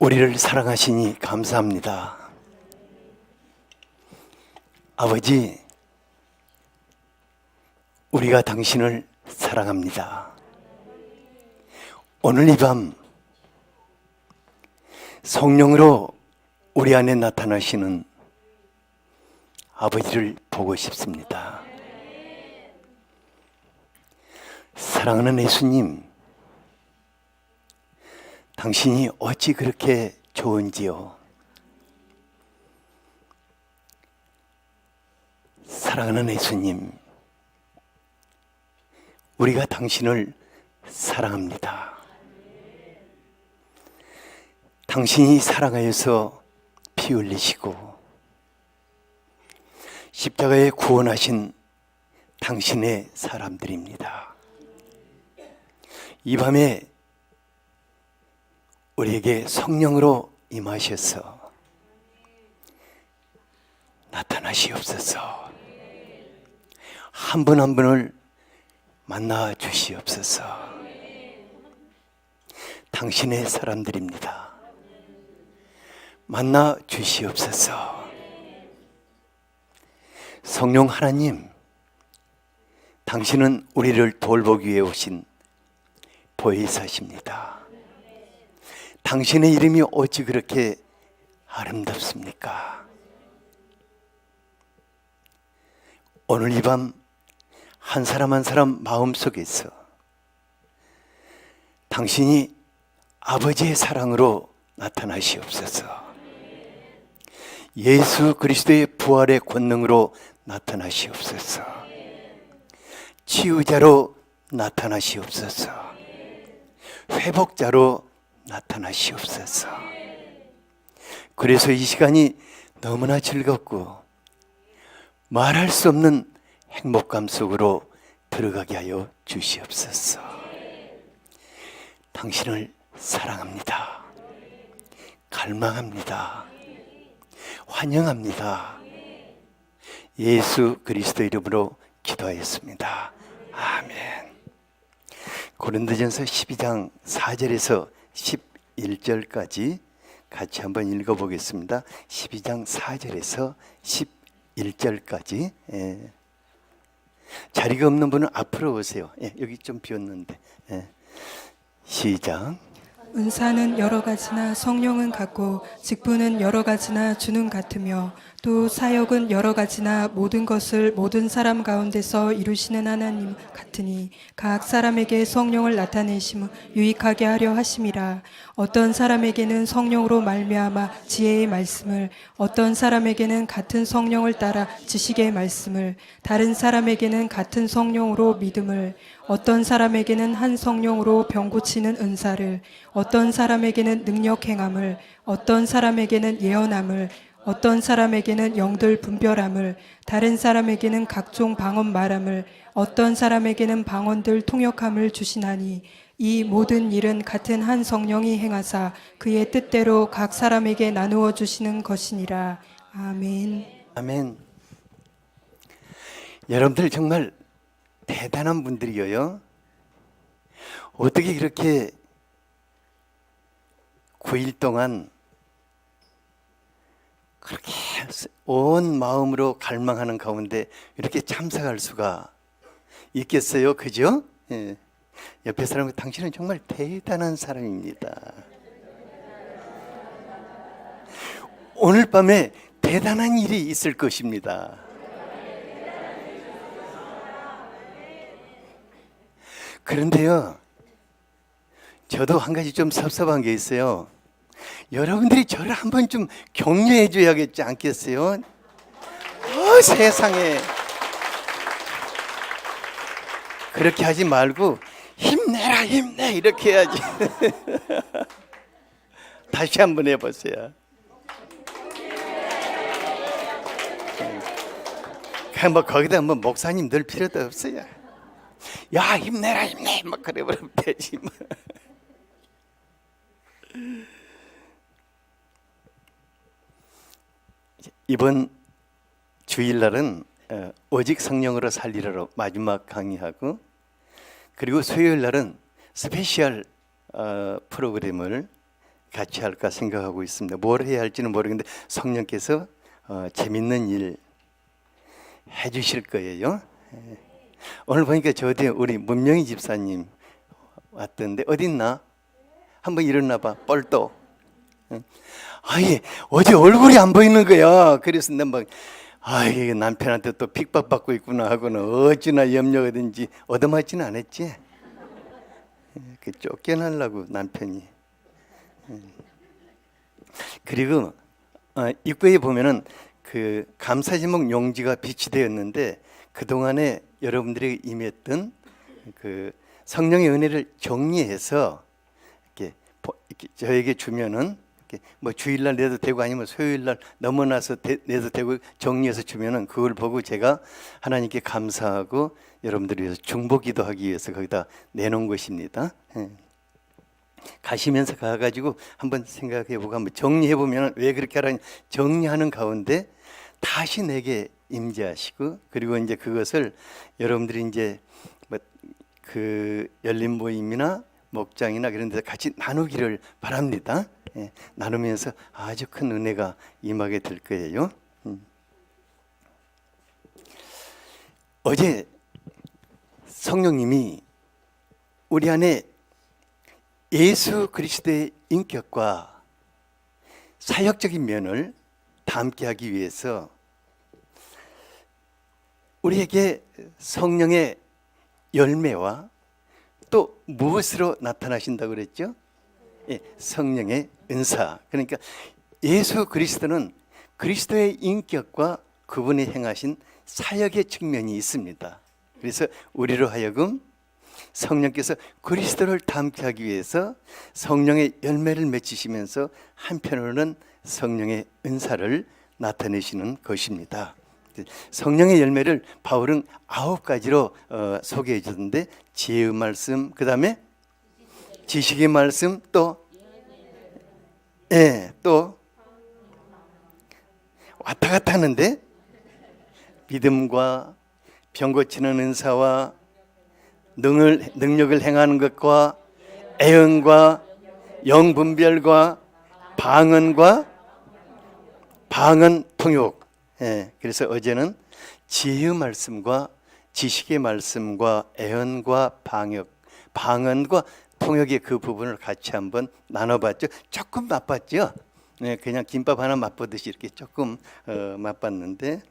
우리를 사랑하시니 감사합니다. 아버지, 우리가 당신을 사랑합니다. 오늘 이 밤 성령으로 우리 안에 나타나시는 아버지를 보고 싶습니다. 사랑하는 예수님, 당신이 어찌 그렇게 좋은지요. 사랑하는 예수님, 우리가 당신을 사랑합니다. 당신이 사랑하여서 피 흘리시고 십자가에 구원하신 당신의 사람들입니다. 이 밤에 우리에게 성령으로 임하셔서 나타나시옵소서. 한 분 한 분을 만나 주시옵소서. 당신의 사람들입니다. 만나 주시옵소서. 성령 하나님, 당신은 우리를 돌보기 위해 오신 보혜사십니다. 당신의 이름이 어찌 그렇게 아름답습니까? 오늘 이 밤 한 사람 한 사람 마음속에서 당신이 아버지의 사랑으로 나타나시옵소서. 예수 그리스도의 부활의 권능으로 나타나시옵소서. 치유자로 나타나시옵소서. 회복자로 나타나시옵소서. 그래서 이 시간이 너무나 즐겁고 말할 수 없는 행복감 속으로 들어가게 하여 주시옵소서. 당신을 사랑합니다. 갈망합니다. 환영합니다. 예수 그리스도 이름으로 기도하였습니다. 아멘. 고린도전서 12장 4절에서 11절까지 같이 한번 읽어보겠습니다. 12장 4절에서 11절까지. 자리가 없는 분은 앞으로 오세요. 여기 좀 비었는데. 시작. 은사는 여러 가지나 성령은 같고 직분은 여러 가지나 주는 같으며 또 사역은 여러 가지나 모든 것을 모든 사람 가운데서 이루시는 하나님 같으니 각 사람에게 성령을 나타내심을 유익하게 하려 하심이라. 어떤 사람에게는 성령으로 말미암아 지혜의 말씀을, 어떤 사람에게는 같은 성령을 따라 지식의 말씀을, 다른 사람에게는 같은 성령으로 믿음을, 어떤 사람에게는 한 성령으로 병 고치는 은사를, 어떤 사람에게는 능력 행함을, 어떤 사람에게는 예언함을, 어떤 사람에게는 영들 분별함을, 다른 사람에게는 각종 방언 말함을, 어떤 사람에게는 방언들 통역함을 주시나니 이 모든 일은 같은 한 성령이 행하사 그의 뜻대로 각 사람에게 나누어 주시는 것이니라. 아멘. 아멘. 여러분들 정말 대단한 분들이에요. 어떻게 그렇게 9일 동안 그렇게 온 마음으로 갈망하는 가운데 이렇게 참석할 수가 있겠어요? 그죠? 예. 옆에 사람은 당신은 정말 대단한 사람입니다. 오늘 밤에 대단한 일이 있을 것입니다. 그런데요, 저도 한 가지 좀 섭섭한 게 있어요. 여러분들이 저를 한번 좀 격려해 줘야겠지 않겠어요? 세상에. 그렇게 하지 말고 힘내라 힘내 이렇게 해야지. 다시 한번 해보세요. 그냥 뭐 거기다 뭐 목사님 늘 필요도 없어요. 야 힘내라 힘내 막 그래 버리면 되지 뭐. 이번 주일날은 오직 성령으로 살리라로 마지막 강의하고, 그리고 수요일날은 스페셜 프로그램을 같이 할까 생각하고 있습니다. 뭘 해야 할지는 모르겠는데 성령께서 재밌는 일 해주실 거예요. 오늘 보니까 저 어디 우리 문명희 집사님 왔던데 어디 있나? 한번 일어나봐. 뻘떡. 아예 어제 얼굴이 안 보이는 거야. 그래서 내가 이게 남편한테 또 핍박받고 있구나 하고는 어찌나 염려하든지 얻어맞지는 않았지. 그 쫓겨나려고 남편이. 그리고 입구에 보면은 그 감사 제목 용지가 비치되었는데 그 동안에 여러분들이 임했던 그 성령의 은혜를 정리해서 이렇게 저에게 주면은 이렇게 뭐 주일날 내도 되고 아니면 소요일날 넘어나서 내도 되고 정리해서 주면은 그걸 보고 제가 하나님께 감사하고 여러분들을 위해서 중보기도 하기 위해서 거기다 내놓은 것입니다. 가시면서 가가지고 한번 생각해보고 한번 정리해보면 왜 그렇게 하라니 정리하는 가운데 다시 내게 임재하시고 그리고 이제 그것을 여러분들이 이제 그 열린 모임이나 목장이나 그런 데서 같이 나누기를 바랍니다. 나누면서 아주 큰 은혜가 임하게 될 거예요. 어제 성령님이 우리 안에 예수 그리스도의 인격과 사역적인 면을 담게 하기 위해서 우리에게 성령의 열매와 또 무엇으로 나타나신다고 그랬죠? 성령의 은사. 그러니까 예수 그리스도는 그리스도의 인격과 그분이 행하신 사역의 측면이 있습니다. 그래서 우리로 하여금 성령께서 그리스도를 담게 하기 위해서 성령의 열매를 맺히시면서 한편으로는 성령의 은사를 나타내시는 것입니다. 성령의 열매를 바울은 9가지로 소개해 주던데 지혜의 말씀, 그 다음에 지식의 말씀, 또 왔다 갔다 하는데 믿음과 병 고치는 은사와 능력을 행하는 것과 애언과 영분별과 방언과 방언 통역. 그래서 어제는 지혜의 말씀과 지식의 말씀과 애언과 방언과 통역의 그 부분을 같이 한번 나눠봤죠. 조금 맛봤죠. 그냥 김밥 하나 맛보듯이 이렇게 조금 맛봤는데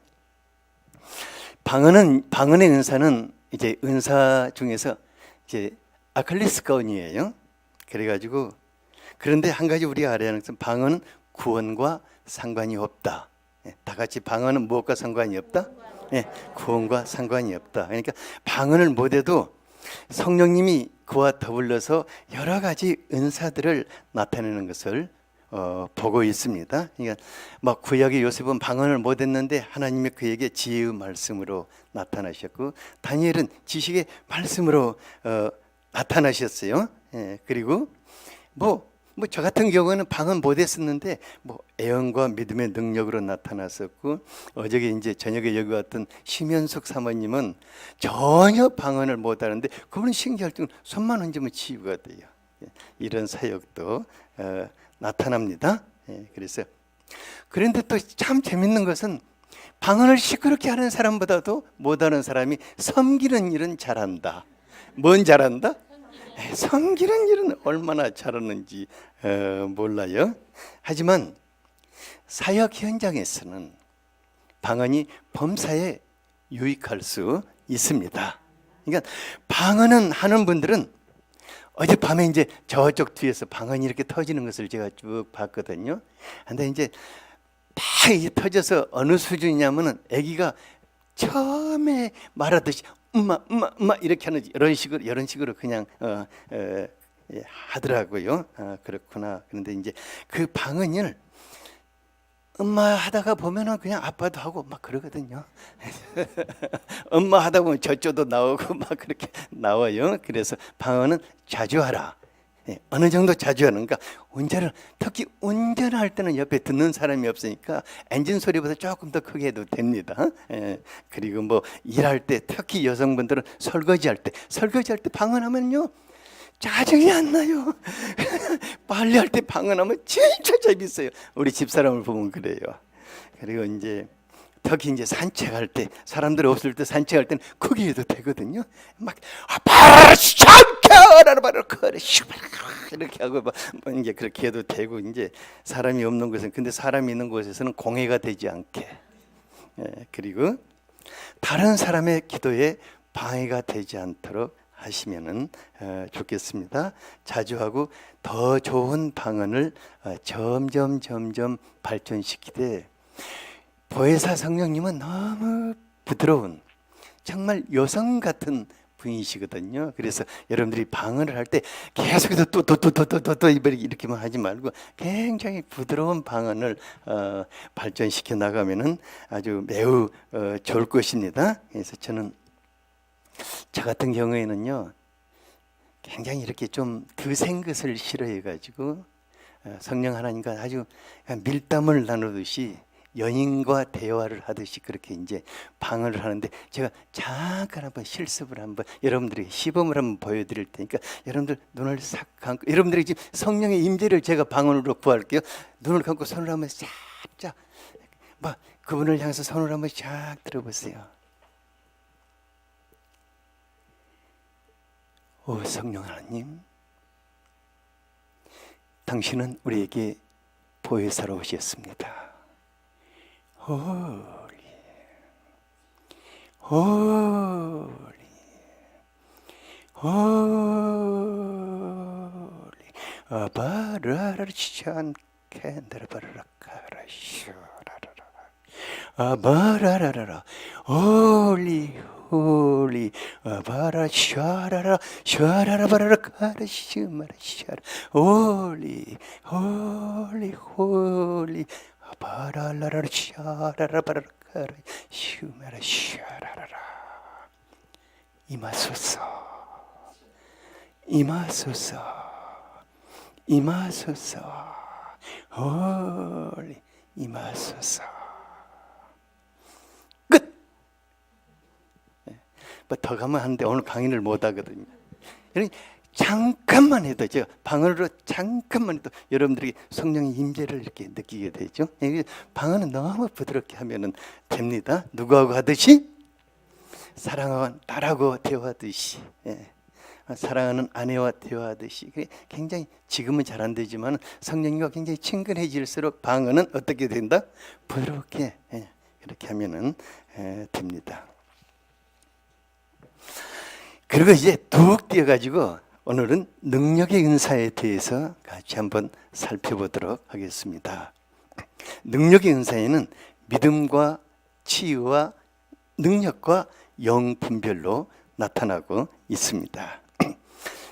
방언의 은사는 이제 은사 중에서 이제 아클리스건이에요. 그래가지고 그런데 한 가지 우리가 알아야 하는 것은 방언은 구원과 상관이 없다. 다 같이 방언은 무엇과 상관이 없다? 구원과 상관이 없다. 그러니까 방언을 못해도 성령님이 그와 더불어서 여러 가지 은사들을 나타내는 것을 보고 있습니다. 그러니까 막 구약의 요셉은 방언을 못했는데 하나님이 그에게 지혜의 말씀으로 나타나셨고 다니엘은 지식의 말씀으로 나타나셨어요. 그리고 저 같은 경우는 방언 못했었는데 애언과 믿음의 능력으로 나타났었고 어저께 이제 저녁에 여기 왔던 심현숙 사모님은 전혀 방언을 못하는데 그분은 신기할 정도로 손만 얹으면 치유가 돼요. 이런 사역도 나타납니다. 그래서 그런데 또 참 재밌는 것은 방언을 시끄럽게 하는 사람보다도 못하는 사람이 섬기는 일은 잘한다. 뭔 잘한다? 섬기는 일은 얼마나 잘하는지 몰라요. 하지만 사역 현장에서는 방언이 범사에 유익할 수 있습니다. 그러니까 방언은 하는 분들은 어젯밤에 이제 저쪽 뒤에서 방언이 이렇게 터지는 것을 제가 쭉 봤거든요. 근데 이제 다 이게 터져서 어느 수준이냐면은 아기가 처음에 말하듯이 엄마 이렇게 하는 이런 식으로 그냥 하더라고요. 그렇구나. 그런데 이제 그 방언을 엄마 하다가 보면은 그냥 아빠도 하고 막 그러거든요. 엄마 하다 보면 저쪽도 나오고 막 그렇게 나와요. 그래서 방언은 자주 하라. 어느 정도 자주 하는, 그러니까 특히 운전할 때는 옆에 듣는 사람이 없으니까 엔진 소리보다 조금 더 크게 해도 됩니다. 그리고 일할 때, 특히 여성분들은 설거지할 때 방언하면요 짜증이 안 나요. 빨래할 때 방언하면 진짜 재밌어요. 우리 집사람을 보면 그래요. 그리고 이제 특히 이제 산책할 때, 사람들 없을 때 산책할 때는 크게 해도 되거든요. 막 바라라 샹카라라 바라 이렇게 하고 막 이제 그렇게 해도 되고, 이제 사람이 없는 곳은, 근데 사람이 있는 곳에서는 공해가 되지 않게, 그리고 다른 사람의 기도에 방해가 되지 않도록 하시면은 좋겠습니다. 자주 하고 더 좋은 방언을 점점 발전시키되, 보혜사 성령님은 너무 부드러운, 정말 여성 같은 분이시거든요. 그래서 여러분들이 방언을 할 때 계속해서 또 이렇게만 하지 말고 굉장히 부드러운 방언을 발전시켜 나가면은 아주 매우 좋을 것입니다. 그래서 저는 저 같은 경우에는요, 굉장히 이렇게 좀 드센 것을 싫어해가지고 성령 하나님과 아주 밀담을 나누듯이, 연인과 대화를 하듯이 그렇게 이제 방언을 하는데, 제가 잠깐 한번 실습을 한번 여러분들이 시범을 한번 보여드릴 테니까 여러분들 눈을 싹 감고, 여러분들이 지금 성령의 임재를 제가 방언으로 구할게요. 눈을 감고 손을 한번 쫙 막 그분을 향해서 손을 한번 쫙 들어보세요. 오 성령 하나님, 당신은 우리에게 보혜사로 오셨습니다. 홀리 홀리 홀리 아바라라찬 캔다라바라카라슈라라라 아바라라라라 홀리 홀리 아바라 샤라라 샤라라바라라 카라슈마라샤라 홀리 홀리 홀리 아바라라라 샤라라바라라 카라슈마라 샤라라라 임하소서 임하소서 임하소서 홀리 임하소서. 끝. 뭐 더 가면 하는데 오늘 강의를 못 하거든요. 잠깐만 해도, 저 방언으로 잠깐만 해도 여러분들이 성령의 임재를 이렇게 느끼게 되죠. 방언은 너무 부드럽게 하면은 됩니다. 누구하고 하듯이? 사랑하는 딸하고 대화하듯이, 사랑하는 아내와 대화하듯이. 굉장히 지금은 잘 안 되지만 성령님과 굉장히 친근해질수록 방언은 어떻게 된다? 부드럽게 그렇게 하면은 됩니다. 그리고 이제 뚝 뛰어가지고 오늘은 능력의 은사에 대해서 같이 한번 살펴보도록 하겠습니다. 능력의 은사에는 믿음과 치유와 능력과 영 분별로 나타나고 있습니다.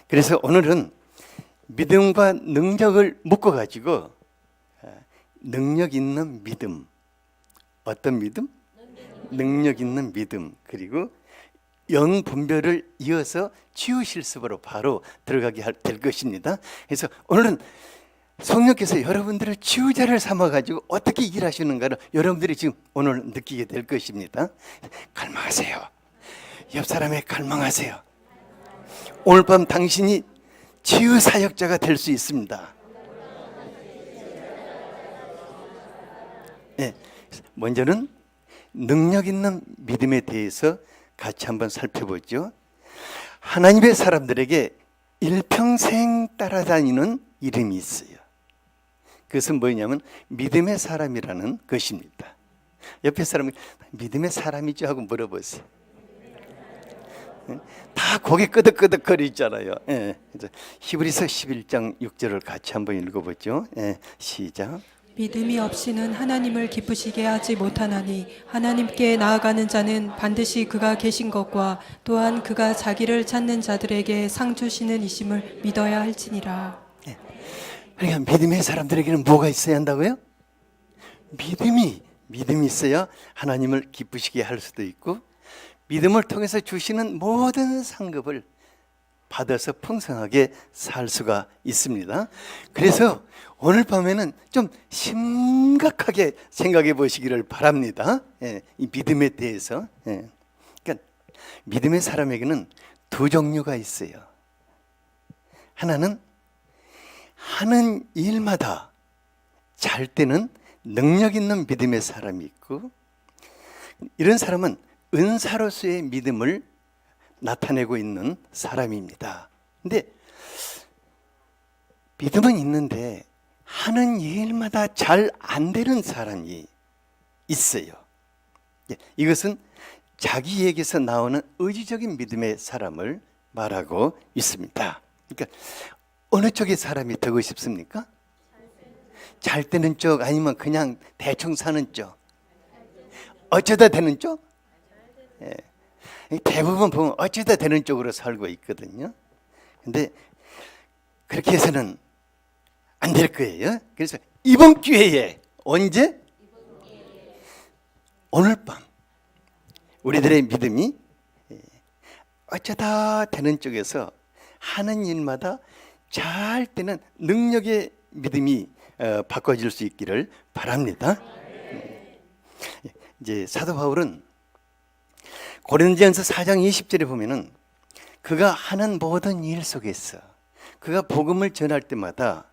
그래서 오늘은 믿음과 능력을 묶어가지고 능력 있는 믿음, 어떤 믿음? 능력 있는 믿음, 그리고 영 분별을 이어서 치유 실습으로 바로 들어가게 될 것입니다. 그래서 오늘은 성령께서 여러분들을 치유자를 삼아가지고 어떻게 일하시는가를 여러분들이 지금 오늘 느끼게 될 것입니다. 갈망하세요. 옆 사람에 갈망하세요. 오늘 밤 당신이 치유 사역자가 될 수 있습니다. 네, 먼저는 능력 있는 믿음에 대해서 같이 한번 살펴보죠. 하나님의 사람들에게 일평생 따라다니는 이름이 있어요. 그것은 뭐냐면 믿음의 사람이라는 것입니다. 옆에 사람이 믿음의 사람이죠 하고 물어보세요. 다 고개 끄덕끄덕 거리잖아요. 히브리서 11장 6절을 같이 한번 읽어보죠. 시작. 믿음이 없이는 하나님을 기쁘시게 하지 못하나니 하나님께 나아가는 자는 반드시 그가 계신 것과 또한 그가 자기를 찾는 자들에게 상 주시는 이심을 믿어야 할지니라. 그러니까 믿음의 사람들에게는 뭐가 있어야 한다고요? 믿음이 있어야 하나님을 기쁘시게 할 수도 있고, 믿음을 통해서 주시는 모든 상급을 받아서 풍성하게 살 수가 있습니다. 그래서 오늘 밤에는 좀 심각하게 생각해 보시기를 바랍니다. 이 믿음에 대해서. 그러니까 믿음의 사람에게는 두 종류가 있어요. 하나는 하는 일마다 잘 때는 능력 있는 믿음의 사람이 있고, 이런 사람은 은사로서의 믿음을 나타내고 있는 사람입니다. 근데 믿음은 있는데 하는 일마다 잘 안 되는 사람이 있어요. 이것은 자기에게서 나오는 의지적인 믿음의 사람을 말하고 있습니다. 그러니까 어느 쪽의 사람이 되고 싶습니까? 잘 되는 쪽, 아니면 그냥 대충 사는 쪽? 어쩌다 되는 쪽? 대부분 보면 어쩌다 되는 쪽으로 살고 있거든요. 근데 그렇게 해서는 안 될 거예요. 그래서 이번 기회에, 언제? 오늘 밤 우리들의 믿음이 어쩌다 되는 쪽에서 하는 일마다 잘 되는 능력의 믿음이 바꿔질 수 있기를 바랍니다. 이제 사도 바울은 고린도전서 4장 20절에 보면은 그가 하는 모든 일 속에서, 그가 복음을 전할 때마다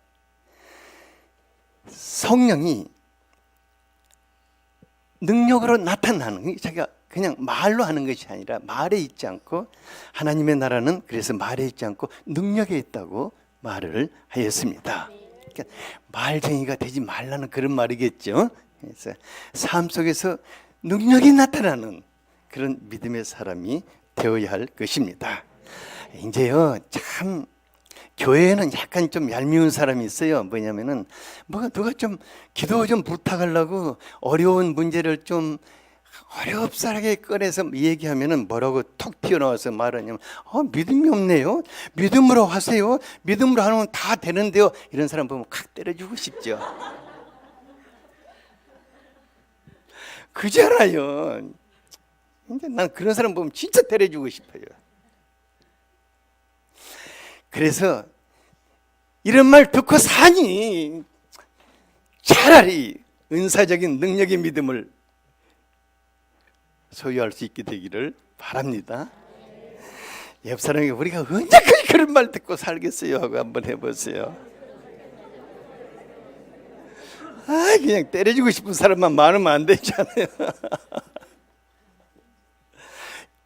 성령이 능력으로 나타나는, 자기가 그냥 말로 하는 것이 아니라 말에 있지 않고, 하나님의 나라는 그래서 말에 있지 않고 능력에 있다고 말을 하였습니다. 그러니까 말쟁이가 되지 말라는 그런 말이겠죠. 그래서 삶 속에서 능력이 나타나는 그런 믿음의 사람이 되어야 할 것입니다. 이제요, 참 교회에는 약간 좀 얄미운 사람이 있어요. 뭐냐면은 누가 좀 기도 좀 부탁하려고 어려운 문제를 좀 어렵사하게 꺼내서 얘기하면은 뭐라고 톡 튀어나와서 말하냐면 믿음이 없네요. 믿음으로 하세요. 믿음으로 하면 다 되는데요. 이런 사람 보면 칵 때려주고 싶죠. 그잖아요. 근데 난 그런 사람 보면 진짜 때려주고 싶어요. 그래서 이런 말 듣고 사니 차라리 은사적인 능력의 믿음을 소유할 수 있게 되기를 바랍니다. 옆 사람에게 우리가 언제까지 그런 말 듣고 살겠어요 하고 한번 해보세요. 그냥 때려주고 싶은 사람만 많으면 안 되잖아요.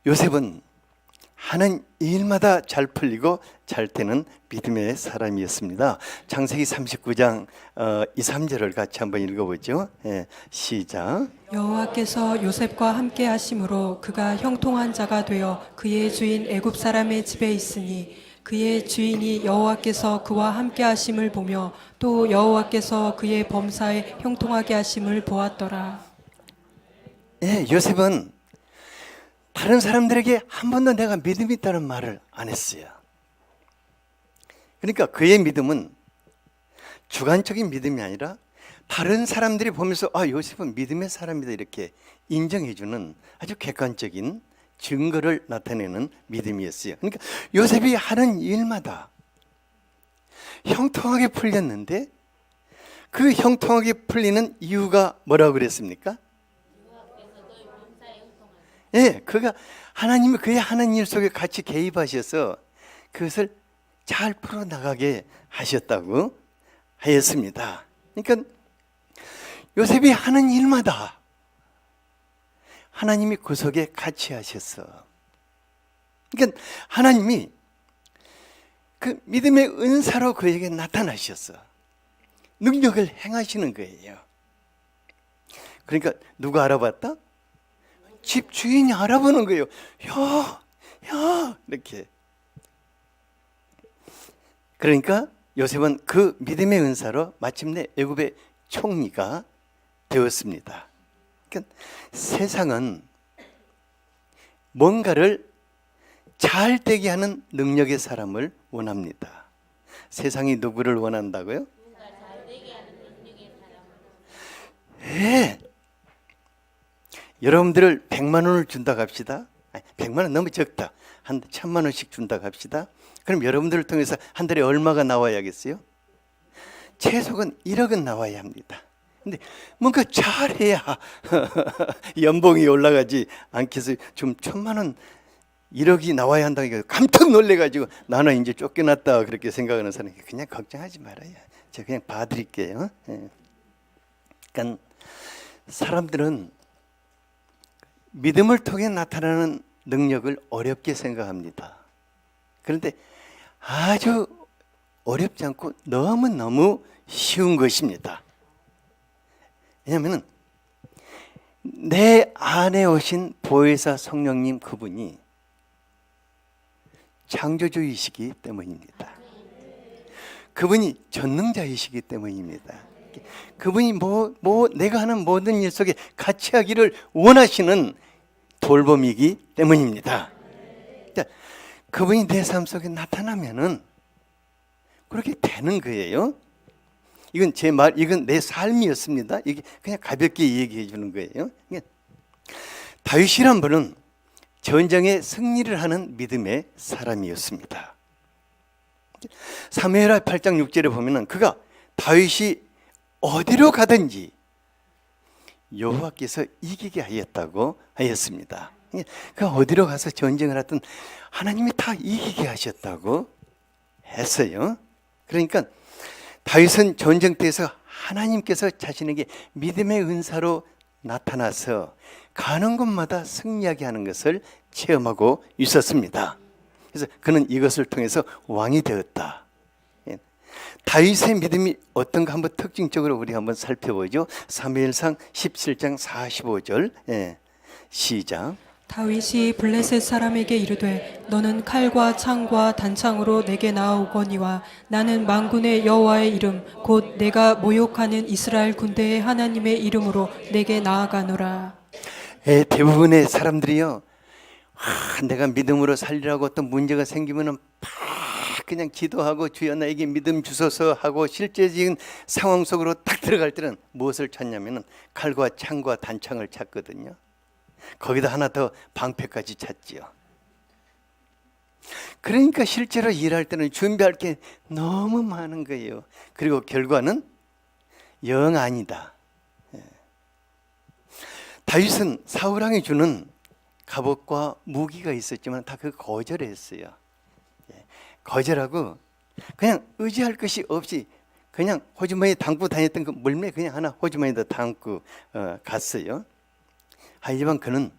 요셉은 하는 일마다 잘 풀리고 잘 되는 믿음의 사람이었습니다. 창세기 39장 2, 3절을 같이 한번 읽어보죠. 시작. 여호와께서 요셉과 함께 하심으로 그가 형통한 자가 되어 그의 주인 애굽 사람의 집에 있으니 그의 주인이 여호와께서 그와 함께 하심을 보며 또 여호와께서 그의 범사에 형통하게 하심을 보았더라. 요셉은 다른 사람들에게 한 번도 내가 믿음이 있다는 말을 안 했어요. 그러니까 그의 믿음은 주관적인 믿음이 아니라 다른 사람들이 보면서 요셉은 믿음의 사람이다 이렇게 인정해주는 아주 객관적인 증거를 나타내는 믿음이었어요. 그러니까 요셉이 하는 일마다 형통하게 풀렸는데 그 형통하게 풀리는 이유가 뭐라고 그랬습니까? 그가 하나님이 그의 하는 일 속에 같이 개입하셔서 그것을 잘 풀어나가게 하셨다고 하였습니다. 그러니까 요셉이 하는 일마다 하나님이 그 속에 같이 하셨어. 그러니까 하나님이 그 믿음의 은사로 그에게 나타나셨어. 능력을 행하시는 거예요. 그러니까 누가 알아봤다? 집 주인이 알아보는 거예요. 야, 이렇게. 그러니까 요셉은 그 믿음의 은사로 마침내 애굽의 총리가 되었습니다. 그러니까 세상은 뭔가를 잘 되게 하는 능력의 사람을 원합니다. 세상이 누구를 원한다고요? 여러분들을 100만 원을 준다고 합시다. 100만 원 너무 적다. 한 1000만 원씩 준다고 합시다. 그럼 여러분들을 통해서 한 달에 얼마가 나와야겠어요? 최소는 1억은 나와야 합니다. 근데 뭔가 잘해야 연봉이 올라가지 않겠어요? 좀 1000만 원 1억이 나와야 한다니까 깜짝 놀래가지고 나는 이제 쫓겨났다 그렇게 생각하는 사람이 그냥 걱정하지 말아요. 제가 그냥 봐드릴게요. 예. 그러니까 사람들은 믿음을 통해 나타나는 능력을 어렵게 생각합니다. 그런데 아주 어렵지 않고 너무너무 쉬운 것입니다. 왜냐하면 내 안에 오신 보혜사 성령님 그분이 창조주이시기 때문입니다. 그분이 전능자이시기 때문입니다. 그분이 내가 하는 모든 일 속에 같이 하기를 원하시는 돌봄이기 때문입니다. 그러니까 그분이 내 삶 속에 나타나면은 그렇게 되는 거예요. 이건 제 말, 이건 내 삶이었습니다. 이게 그냥 가볍게 얘기해 주는 거예요. 다윗이란 분은 전쟁에 승리를 하는 믿음의 사람이었습니다. 사무엘하 8장 6절에 보면은 그가 다윗이 어디로 가든지 여호와께서 이기게 하였다고 하였습니다. 그가 어디로 가서 전쟁을 하든 하나님이 다 이기게 하셨다고 했어요. 그러니까 다윗은 전쟁터에서 하나님께서 자신에게 믿음의 은사로 나타나서 가는 곳마다 승리하게 하는 것을 체험하고 있었습니다. 그래서 그는 이것을 통해서 왕이 되었다. 다윗의 믿음이 어떤가 한번 특징적으로 우리 한번 살펴보죠. 사무엘상 17장 45절 시작. 다윗이 블레셋 사람에게 이르되 너는 칼과 창과 단창으로 내게 나아오거니와 나는 만군의 여호와의 이름 곧 내가 모욕하는 이스라엘 군대의 하나님의 이름으로 내게 나아가노라. 대부분의 사람들이요, 내가 믿음으로 살리라고 어떤 문제가 생기면은 그냥 기도하고 주여 나에게 믿음 주소서 하고 실제적인 상황 속으로 딱 들어갈 때는 무엇을 찾냐면은 칼과 창과 단창을 찾거든요. 거기다 하나 더 방패까지 찾지요. 그러니까 실제로 일할 때는 준비할 게 너무 많은 거예요. 그리고 결과는 영 아니다. 다윗은 사울왕이 주는 갑옷과 무기가 있었지만 다 그 거절했어요. 거절하고 그냥 의지할 것이 없이 그냥 호주머니에 담고 다녔던 그 물매 그냥 하나 호주머니에다 담고 갔어요. 하지만 그는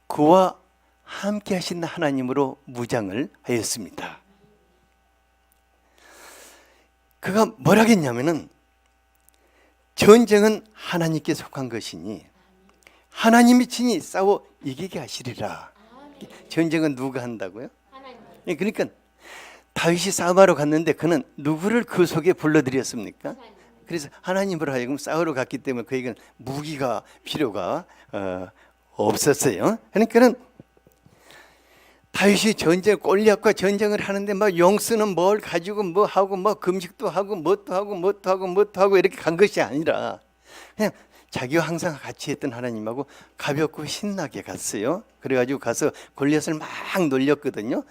그와 함께 하신 하나님으로 무장을 하였습니다. 그가 뭐라 했냐면은 전쟁은 하나님께 속한 것이니 하나님이 친히 싸워 이기게 하시리라. 전쟁은 누가 한다고요? 그러니까 다윗이 싸움하러 갔는데 그는 누구를 그 속에 불러들였습니까? 그래서 하나님으로 하여금 싸우러 갔기 때문에 그에게는 무기가 필요가 없었어요. 그러니까는 다윗이 골리앗과 전쟁을 하는데 막 용쓰는 뭘 가지고 뭐 하고 뭐 금식도 하고 뭣도 하고 이렇게 간 것이 아니라 그냥 자기와 항상 같이 했던 하나님하고 가볍고 신나게 갔어요. 그래가지고 가서 골리앗을 막 놀렸거든요.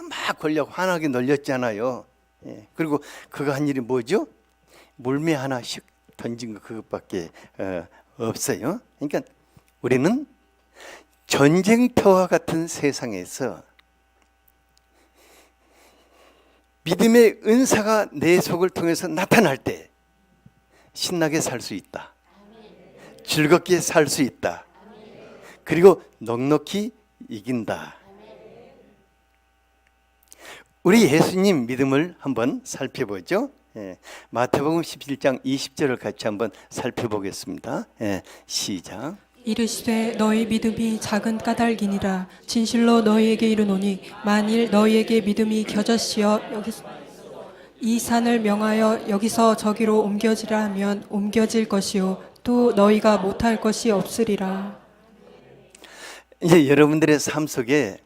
막 골리앗 환하게 놀렸잖아요. 그리고 그가 한 일이 뭐죠? 물매 하나씩 던진 거 그것밖에 없어요. 그러니까 우리는 전쟁터와 같은 세상에서 믿음의 은사가 내 속을 통해서 나타날 때 신나게 살 수 있다. 즐겁게 살 수 있다. 그리고 넉넉히 이긴다. 우리 예수님 믿음을 한번 살펴보죠. 마태복음 11장 20절을 같이 한번 살펴보겠습니다. 시작. 이르시되 너희 믿음이 작은 까닭이니라. 진실로 너희에게 이르노니 만일 너희에게 믿음이 겨자씨여 여기서 이 산을 명하여 여기서 저기로 옮겨지라 하면 옮겨질 것이요 또 너희가 못할 것이 없으리라. 이제 여러분들의 삶 속에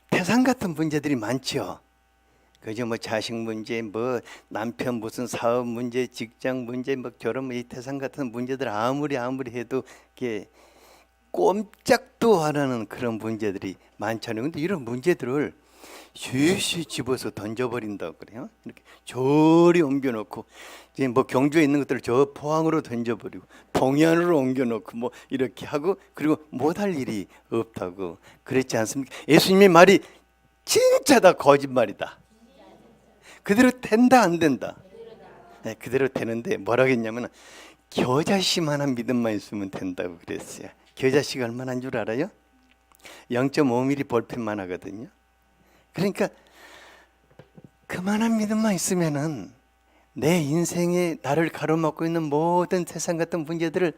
태산 같은 문제들이 많죠. 그죠? 뭐 자식 문제, 뭐 남편 무슨 사업 문제, 직장 문제, 뭐 결혼 이 태산 같은 문제들 아무리 해도 이게 꼼짝도 안 하는 그런 문제들이 많잖아요. 근데 이런 문제들을 쉬쉬 집어서 던져버린다고 그래요. 이렇게 저리 옮겨놓고 이제 뭐 경주에 있는 것들을 저 포항으로 던져버리고 동해안으로 옮겨놓고 뭐 이렇게 하고 그리고 못할 일이 없다고 그랬지 않습니까? 예수님의 말이 진짜 다 거짓말이다. 그대로 된다 안 된다? 네, 그대로 되는데 뭐라고 했냐면 겨자씨만한 믿음만 있으면 된다고 그랬어요. 겨자씨가 얼마나 한 줄 알아요? 0.5mm 볼펜만 하거든요. 그러니까 그만한 믿음만 있으면은 내 인생에 나를 가로막고 있는 모든 세상 같은 문제들을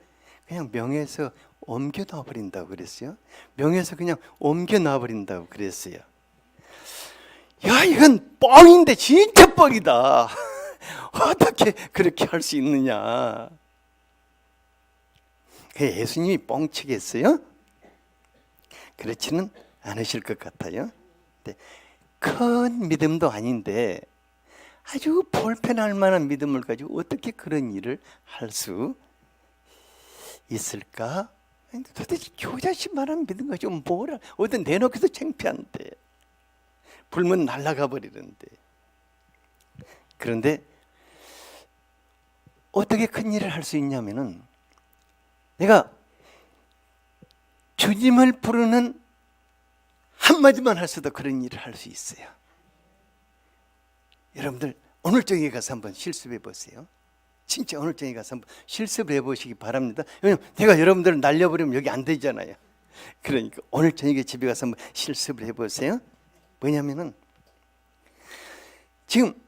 그냥 명예에서 옮겨 놔버린다고 그랬어요. 명예에서 그냥 옮겨 놔버린다고 그랬어요. 야, 이건 뻥인데 진짜 뻥이다. 어떻게 그렇게 할 수 있느냐. 예수님이 뻥치겠어요? 그렇지는 않으실 것 같아요. 큰 믿음도 아닌데 아주 볼펜할 만한 믿음을 가지고 어떻게 그런 일을 할 수 있을까? 도대체 교자씨만한 믿음 가지고 뭐라 어디 내놓기도 창피한데 불면 날아가 버리는데. 그런데 어떻게 큰 일을 할 수 있냐면은 내가 주님을 부르는 한마디만 할 수도 그런 일을 할 수 있어요. 여러분들 오늘 저녁에 가서 한번 실습해 보세요. 진짜 오늘 저녁에 가서 한번 실습해 보시기 바랍니다. 왜냐면 내가 여러분들을 날려버리면 여기 안 되잖아요. 그러니까 오늘 저녁에 집에 가서 한번 실습을 해 보세요. 뭐냐면은 지금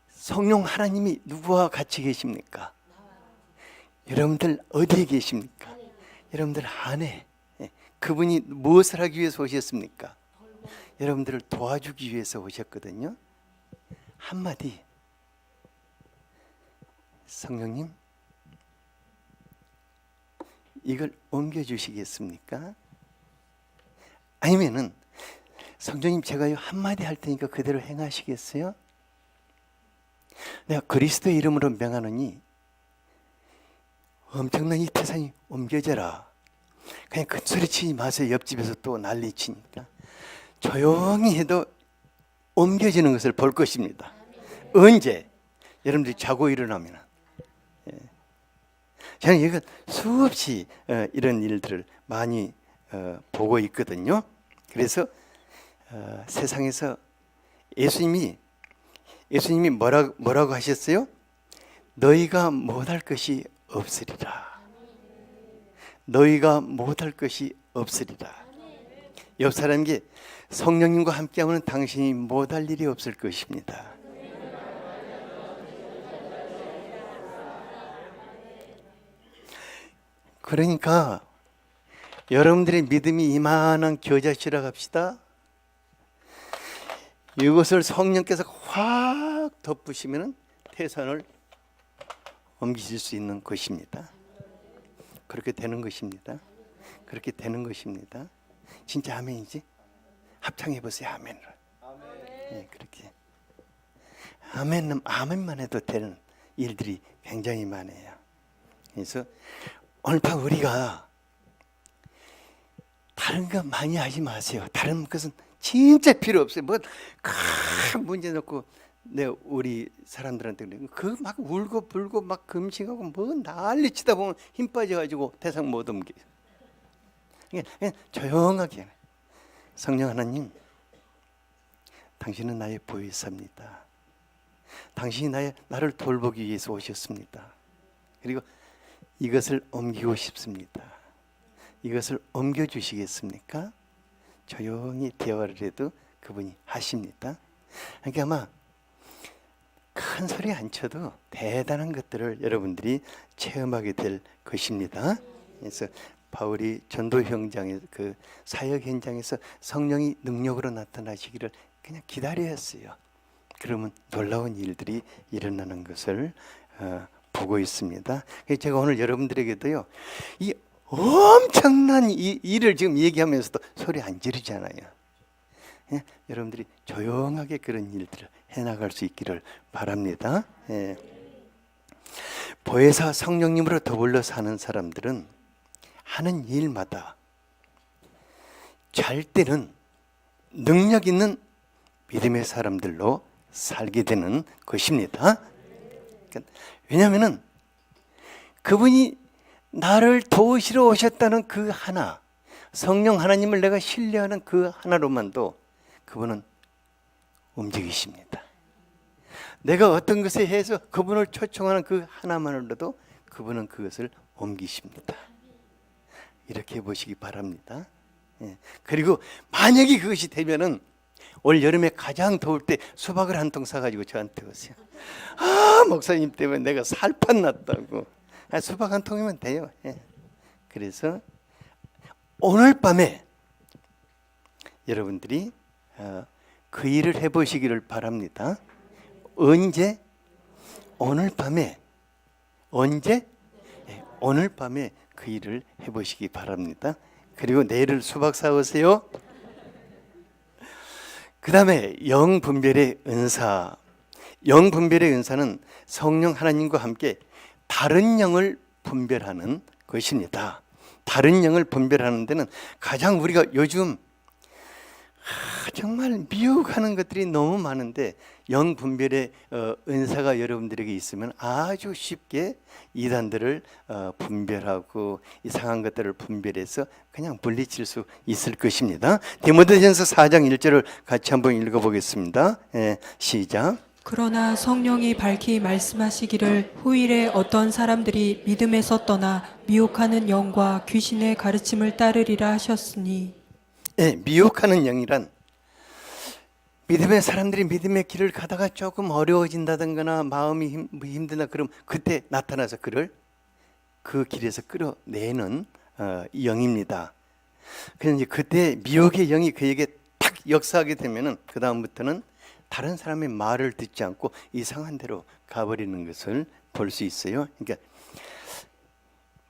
성령 하나님이 누구와 같이 계십니까? 여러분들 어디에 계십니까? 여러분들 안에. 그분이 무엇을 하기 위해서 오셨습니까? 여러분들을 도와주기 위해서 오셨거든요. 한마디, 성령님 이걸 옮겨주시겠습니까? 아니면은 성령님 제가요 한마디 할 테니까 그대로 행하시겠어요? 내가 그리스도의 이름으로 명하노니 엄청난 이 태산이 옮겨져라. 그냥 큰 소리 치지 마세요. 옆집에서 또 난리 치니까 조용히 해도 옮겨지는 것을 볼 것입니다. 언제? 여러분들이 자고 일어나면. 저는 이거 수없이 이런 일들을 많이 보고 있거든요. 그래서 세상에서 예수님이 뭐라고 하셨어요? 너희가 못할 것이 없으리라. 너희가 못할 것이 없으리라. 옆 사람에게 성령님과 함께하면 당신이 못할 일이 없을 것입니다. 그러니까 여러분들의 믿음이 이만한 겨자씨라 합시다. 이것을 성령께서 확 덮으시면 태산을 옮기실 수 있는 것입니다. 그렇게 되는 것입니다. 그렇게 되는 것입니다. 진짜 아멘이지? 합창해 보세요. 아멘을. 네, 그렇게 아멘만 해도 되는 일들이 굉장히 많아요. 그래서 오늘 밤 우리가 다른 거 많이 하지 마세요. 다른 것은 진짜 필요 없어요. 뭐 큰 문제 놓고 우리 사람들한테 그 막 울고 불고 막 금식하고 뭐 난리 치다 보면 힘 빠져가지고 대상 못 옮겨. 그냥 조용하게 성령 하나님, 당신은 나의 보혜사입니다. 당신이 나를 돌보기 위해서 오셨습니다. 그리고 이것을 옮기고 싶습니다. 이것을 옮겨주시겠습니까? 조용히 대화를 해도 그분이 하십니다. 그러니까 아마 큰 소리 안 쳐도 대단한 것들을 여러분들이 체험하게 될 것입니다. 그래서 바울이 전도 현장에 그 사역 현장에서 성령이 능력으로 나타나시기를 그냥 기다려야 했어요. 그러면 놀라운 일들이 일어나는 것을 보고 있습니다. 그래서 제가 오늘 여러분들에게도요, 이 엄청난 일을 지금 얘기하면서도 소리 안 지르잖아요. 예? 여러분들이 조용하게 그런 일들을 해나갈 수 있기를 바랍니다. 예. 보혜사 성령님으로 더불어 사는 사람들은 하는 일마다 잘 때는 능력 있는 믿음의 사람들로 살게 되는 것입니다. 왜냐하면 그분이 나를 도우시러 오셨다는 그 하나, 성령 하나님을 내가 신뢰하는 그 하나로만도 그분은 움직이십니다. 내가 어떤 것에 해서 그분을 초청하는 그 하나만으로도 그분은 그것을 옮기십니다. 이렇게 보시기 바랍니다. 그리고 만약에 그것이 되면은 올 여름에 가장 더울 때 수박을 한 통 사가지고 저한테 오세요. 아, 목사님 때문에 내가 살판 났다고. 수박 한 통이면 돼요. 그래서 오늘 밤에 여러분들이 그 일을 해보시기를 바랍니다. 언제? 오늘 밤에. 언제? 오늘 밤에 그 일을 해보시기 바랍니다. 그리고 내일 수박 사오세요. 그 다음에 영분별의 은사. 영분별의 은사는 성령 하나님과 함께 다른 영을 분별하는 것입니다. 다른 영을 분별하는 데는 가장 우리가 요즘 정말 미혹하는 것들이 너무 많은데 영 분별의 은사가 여러분들에게 있으면 아주 쉽게 이단들을 분별하고 이상한 것들을 분별해서 그냥 물리칠 수 있을 것입니다. 디모데전서 4장 1절을 같이 한번 읽어보겠습니다. 시작. 그러나 성령이 밝히 말씀하시기를 후일에 어떤 사람들이 믿음에서 떠나 미혹하는 영과 귀신의 가르침을 따르리라 하셨으니. 미혹하는 영이란 믿음의 사람들이 믿음의 길을 가다가 조금 어려워진다든가 마음이 힘드나 그럼 그때 나타나서 그를 그 길에서 끌어내는 영입니다. 그런데 그때 미혹의 영이 그에게 탁 역사하게 되면은 그 다음부터는 다른 사람의 말을 듣지 않고 이상한 대로 가버리는 것을 볼 수 있어요. 그러니까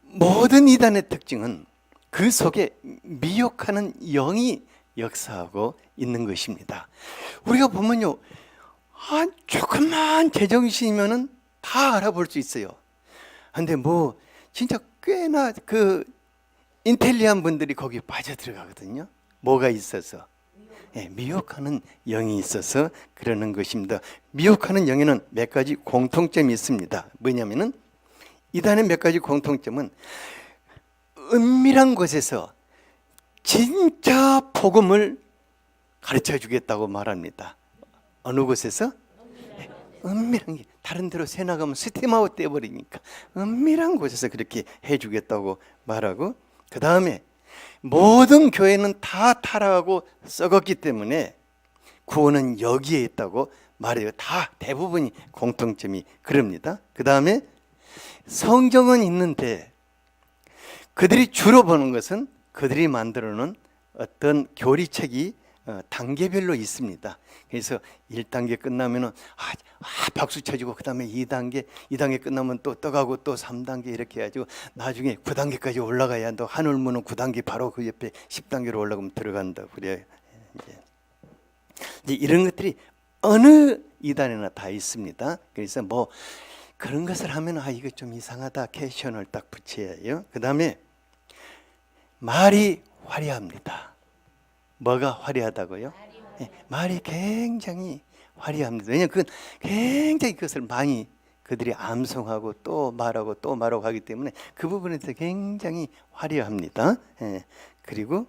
모든 이단의 특징은 그 속에 미혹하는 영이 역사하고 있는 것입니다. 우리가 보면요, 조금만 제정신이면은 다 알아볼 수 있어요. 근데 뭐 진짜 꽤나 그 인텔리한 분들이 거기 빠져 들어가거든요. 뭐가 있어서? 미혹하는 영이 있어서 그러는 것입니다. 미혹하는 영에는 몇 가지 공통점이 있습니다. 뭐냐면은 이단의 몇 가지 공통점은 은밀한 곳에서 진짜 복음을 가르쳐 주겠다고 말합니다. 어느 곳에서? 은밀한 게 다른 데로 새 나가면 스팀아웃 떼버리니까 은밀한 곳에서 그렇게 해주겠다고 말하고, 그 다음에 모든 교회는 다 타락하고 썩었기 때문에 구원은 여기에 있다고 말해요. 다 대부분이 공통점이 그럽니다. 그 다음에 성경은 있는데 그들이 주로 보는 것은 그들이 만들어 놓은 어떤 교리책이 단계별로 있습니다. 그래서 1단계 끝나면은 박수 쳐주고 그 다음에 2단계 끝나면 또 떠가고 또 3단계 이렇게 해가지고 나중에 9단계까지 올라가야 또 하늘문은 9단계 바로 그 옆에 10단계로 올라가면 들어간다 그래요. 이제 이런 것들이 어느 이단에나 다 있습니다. 그래서 뭐 그런 것을 하면 이거 좀 이상하다 캐션을 딱 붙여야 해요. 그 다음에 말이 화려합니다. 뭐가 화려하다고요? 말이 굉장히 화려합니다. 왜냐하면 그건 굉장히 그것을 많이 그들이 암송하고 또 말하고 또 말하고 하기 때문에 그 부분에 대해서 굉장히 화려합니다. 그리고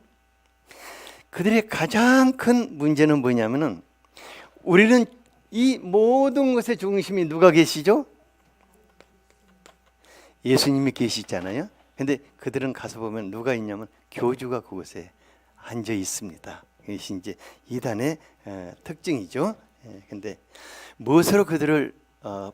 그들의 가장 큰 문제는 뭐냐면은 우리는 이 모든 것의 중심이 누가 계시죠? 예수님이 계시잖아요. 근데 그들은 가서 보면 누가 있냐면 교주가 그곳에 앉아 있습니다. 이것이 이제 이단의 특징이죠. 근데 무엇으로 그들을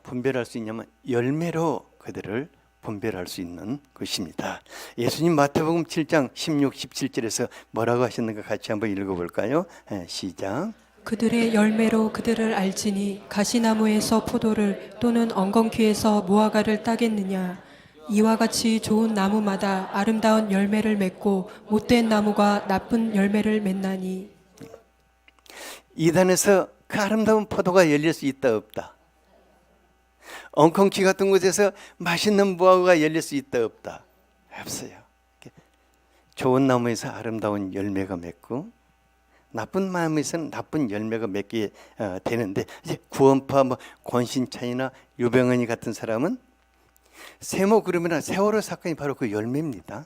분별할 수 있냐면 열매로 그들을 분별할 수 있는 것입니다. 예수님 마태복음 7장 16, 17절에서 뭐라고 하셨는가 같이 한번 읽어볼까요? 시작. 그들의 열매로 그들을 알지니 가시나무에서 포도를 또는 엉겅퀴에서 무화과를 따겠느냐. 이와 같이 좋은 나무마다 아름다운 열매를 맺고 못된 나무가 나쁜 열매를 맺나니. 이단에서 그 아름다운 포도가 열릴 수 있다 없다? 엉겅퀴 같은 곳에서 맛있는 무화과가 열릴 수 있다 없다? 없어요. 좋은 나무에서 아름다운 열매가 맺고 나쁜 마음에서는 나쁜 열매가 맺게 되는데, 이제 구원파 뭐 권신찬이나 유병헌이 같은 사람은 세모 그룹이나 세월호 사건이 바로 그 열매입니다.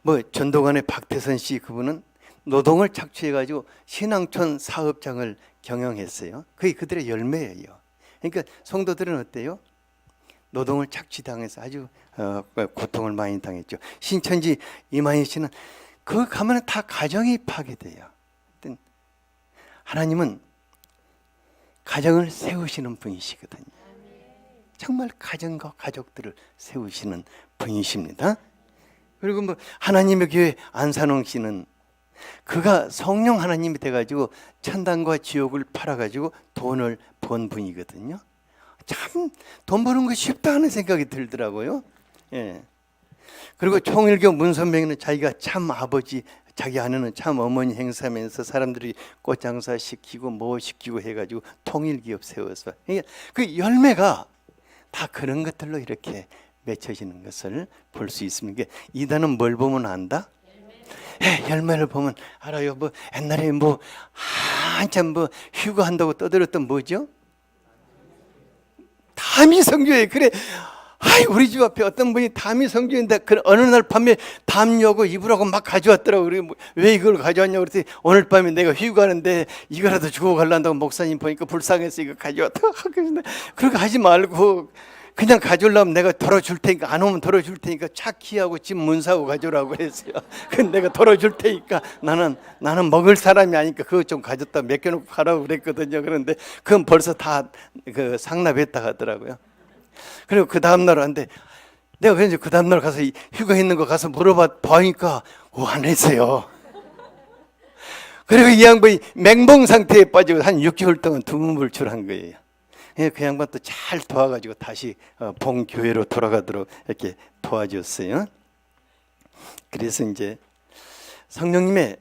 뭐 전도관의 박태선 씨, 그분은 노동을 착취해가지고 신앙촌 사업장을 경영했어요. 그게 그들의 열매예요. 그러니까 성도들은 어때요? 노동을 착취당해서 아주 고통을 많이 당했죠. 신천지 이만희 씨는 그 가면 다 가정이 파괴돼요. 하나님은 가정을 세우시는 분이시거든요. 정말 가정과 가족들을 세우시는 분이십니다. 그리고 뭐 하나님의 교회 안산홍 씨는 그가 성령 하나님이 돼가지고 천당과 지옥을 팔아가지고 돈을 번 분이거든요. 참 돈 버는 거 쉽다 하는 생각이 들더라고요. 예. 그리고 총일교 문선명이는 자기가 참 아버지, 자기 아내는 참 어머니 행사하면서 사람들이 꽃장사 시키고 뭐 시키고 해가지고 통일기업 세워서, 그 열매가 다 그런 것들로 이렇게 맺혀지는 것을 볼 수 있습니다. 이단은 뭘 보면 안다? 열매를 보면 알아요. 뭐 옛날에 뭐 한참 뭐 휴가한다고 떠들었던 뭐죠? 담이 성교회. 그래, 아이 우리 집 앞에 어떤 분이 담이 성교회인데 어느 날 밤에 담요고 입으라고 막 가져왔더라고. 그래, 왜 이걸 가져왔냐고 그랬더니 오늘 밤에 내가 휴가하는데 이거라도 주고 가려고 목사님 보니까 불쌍해서 이거 가져왔다고. 그렇게 하지 말고 그냥 가져오려면 내가 덜어줄 테니까, 안 오면 덜어줄 테니까 차 키하고 집 문 사고 가져오라고 그랬어요. 근데 내가 덜어줄 테니까 나는 먹을 사람이 아니까 그거 좀 가졌다 맡겨놓고 가라고 그랬거든요. 그런데 그건 벌써 다 그 상납했다 하더라고요. 그리고 그 다음날 왔는데 내가 그래서 그 다음날 가서 휴가 있는 거 가서 보니까 안 했어요. 그리고 이 양반이 맹봉 상태에 빠지고 한 6개월 동안 두문불출한 거예요. 그 양반 또 잘 도와가지고 다시 본교회로 돌아가도록 이렇게 도와줬어요. 그래서 이제 성령님은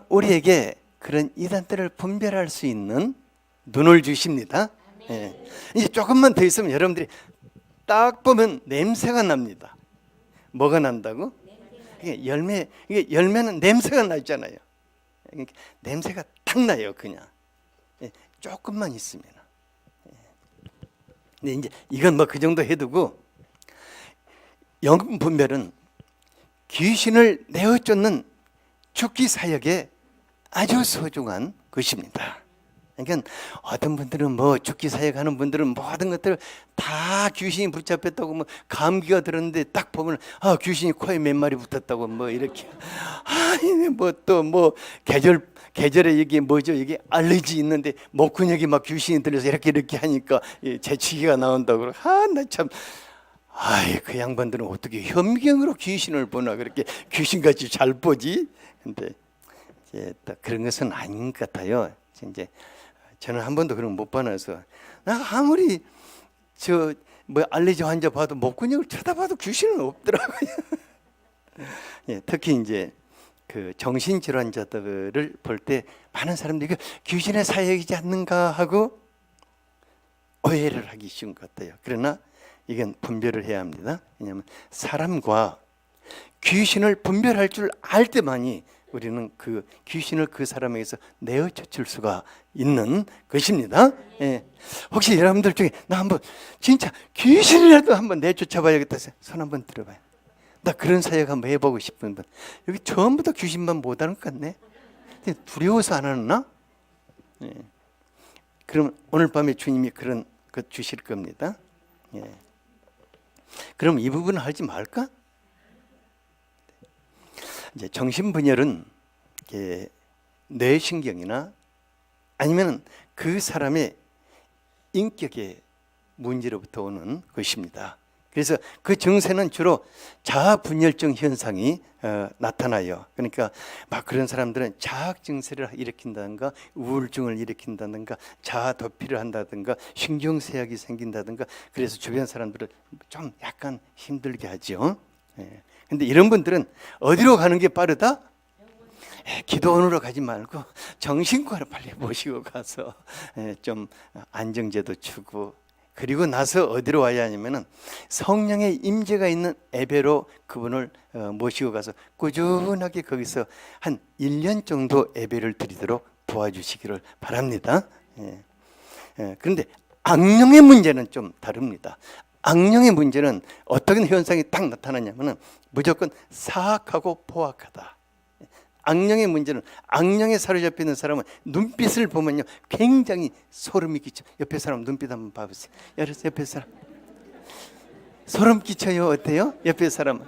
우리에게 그런 이단들을 분별할 수 있는 눈을 주십니다. 이제 조금만 더 있으면 여러분들이 딱 보면 냄새가 납니다. 뭐가 난다고? 이게 열매는 냄새가 나잖아요. 냄새가 탁 나요, 그냥. 조금만 있으면. 근데 이제 이건 뭐 그 정도 해두고, 영분 분별은 귀신을 내어 쫓는 죽기 사역에 아주 소중한 것입니다. 그러니까 어떤 분들은 뭐 죽기 사역하는 분들은 모든 것들 다 귀신이 붙잡혔다고, 뭐 감기가 들었는데 딱 보면 귀신이 코에 몇 마리 붙었다고 뭐 이렇게, 뭐 또 뭐 계절에 이게 뭐죠? 이게 알레르기 있는데 목근육이 막 귀신이 들려서 이렇게 하니까 재치기가 나온다고. 나 참, 그 양반들은 어떻게 현미경으로 귀신을 보나, 그렇게 귀신같이 잘 보지? 근데 이제 그런 것은 아닌 것 같아요. 이제 저는 한 번도 그런 거 못 봐놔서, 나 아무리 뭐 알레르기 환자 봐도 목근육을 쳐다봐도 귀신은 없더라고요. 특히 이제 그 정신질환자들을 볼 때 많은 사람들이 귀신의 사역이지 않는가 하고 오해를 하기 쉬운 것 같아요. 그러나 이건 분별을 해야 합니다. 왜냐하면 사람과 귀신을 분별할 줄 알 때만이 우리는 그 귀신을 그 사람에게서 내어 쫓을 수가 있는 것입니다. 혹시 여러분들 중에 나 한번 진짜 귀신이라도 한번 내쫓아봐야겠다, 손 한번 들어봐요. 나 그런 사역 한번 해보고 싶은 분. 여기 전부 다 귀신만 못하는 것 같네. 두려워서 안 하나? 그럼 오늘 밤에 주님이 그런 것 주실 겁니다. 그럼 이 부분을 하지 말까? 이제 정신분열은 뇌신경이나 아니면 그 사람의 인격의 문제로부터 오는 것입니다. 그래서 그 증세는 주로 자아분열증 현상이 나타나요. 그러니까 막 그런 사람들은 자학 증세를 일으킨다든가 우울증을 일으킨다든가 자아 도피를 한다든가 신경쇠약이 생긴다든가, 그래서 주변 사람들을 좀 약간 힘들게 하죠. 근데 이런 분들은 어디로 가는 게 빠르다? 기도원으로 가지 말고 정신과를 빨리 모시고 가서 좀 안정제도 주고 그리고 나서 어디로 와야 하냐면은 성령의 임재가 있는 에베로 그분을 모시고 가서 꾸준하게 거기서 한 1년 정도 예배를 드리도록 도와주시기를 바랍니다. 그런데 악령의 문제는 좀 다릅니다. 악령의 문제는 어떤 현상이 딱 나타나냐면은 무조건 사악하고 포악하다. 악령의 문제는, 악령에 사로잡혀 있는 사람은 눈빛을 보면요 굉장히 소름이 끼쳐. 옆에 사람 눈빛 한번 봐보세요. 옆에 사람 소름 끼쳐요. 어때요? 옆에 사람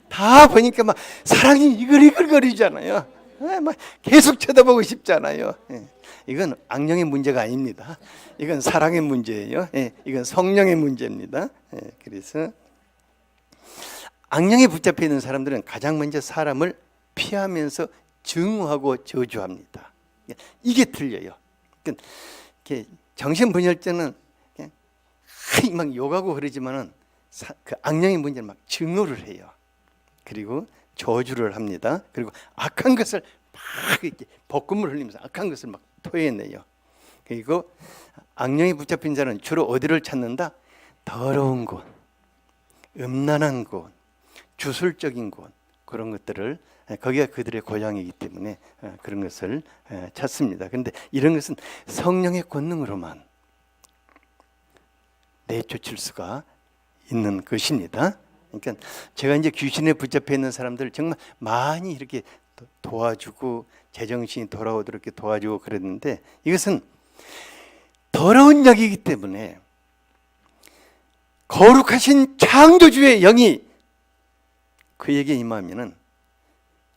다 보니까 막 사랑이 이글이글거리잖아요. 막 계속 쳐다보고 싶잖아요. 이건 악령의 문제가 아닙니다. 이건 사랑의 문제예요. 이건 성령의 문제입니다. 그래서 악령에 붙잡혀 있는 사람들은 가장 먼저 사람을 피하면서 증오하고 저주합니다. 이게 틀려요. 그러니까 정신분열증은 그냥 막 욕하고 그러지만은 그 악령의 문제는 막 증오를 해요. 그리고 저주를 합니다. 그리고 악한 것을 막 이렇게 볶음을 흘리면서 악한 것을 막 토해내요. 그리고 악령이 붙잡힌 자는 주로 어디를 찾는다? 더러운 곳, 음란한 곳, 주술적인 곳, 그런 것들을, 거기가 그들의 고향이기 때문에 그런 것을 찾습니다. 그런데 이런 것은 성령의 권능으로만 내쫓을 수가 있는 것입니다. 그러니까 제가 이제 귀신에 붙잡혀 있는 사람들 정말 많이 이렇게 도와주고 제정신이 돌아오도록 이렇게 도와주고 그랬는데, 이것은 더러운 역이기 때문에 거룩하신 창조주의 영이 그에게 임하면은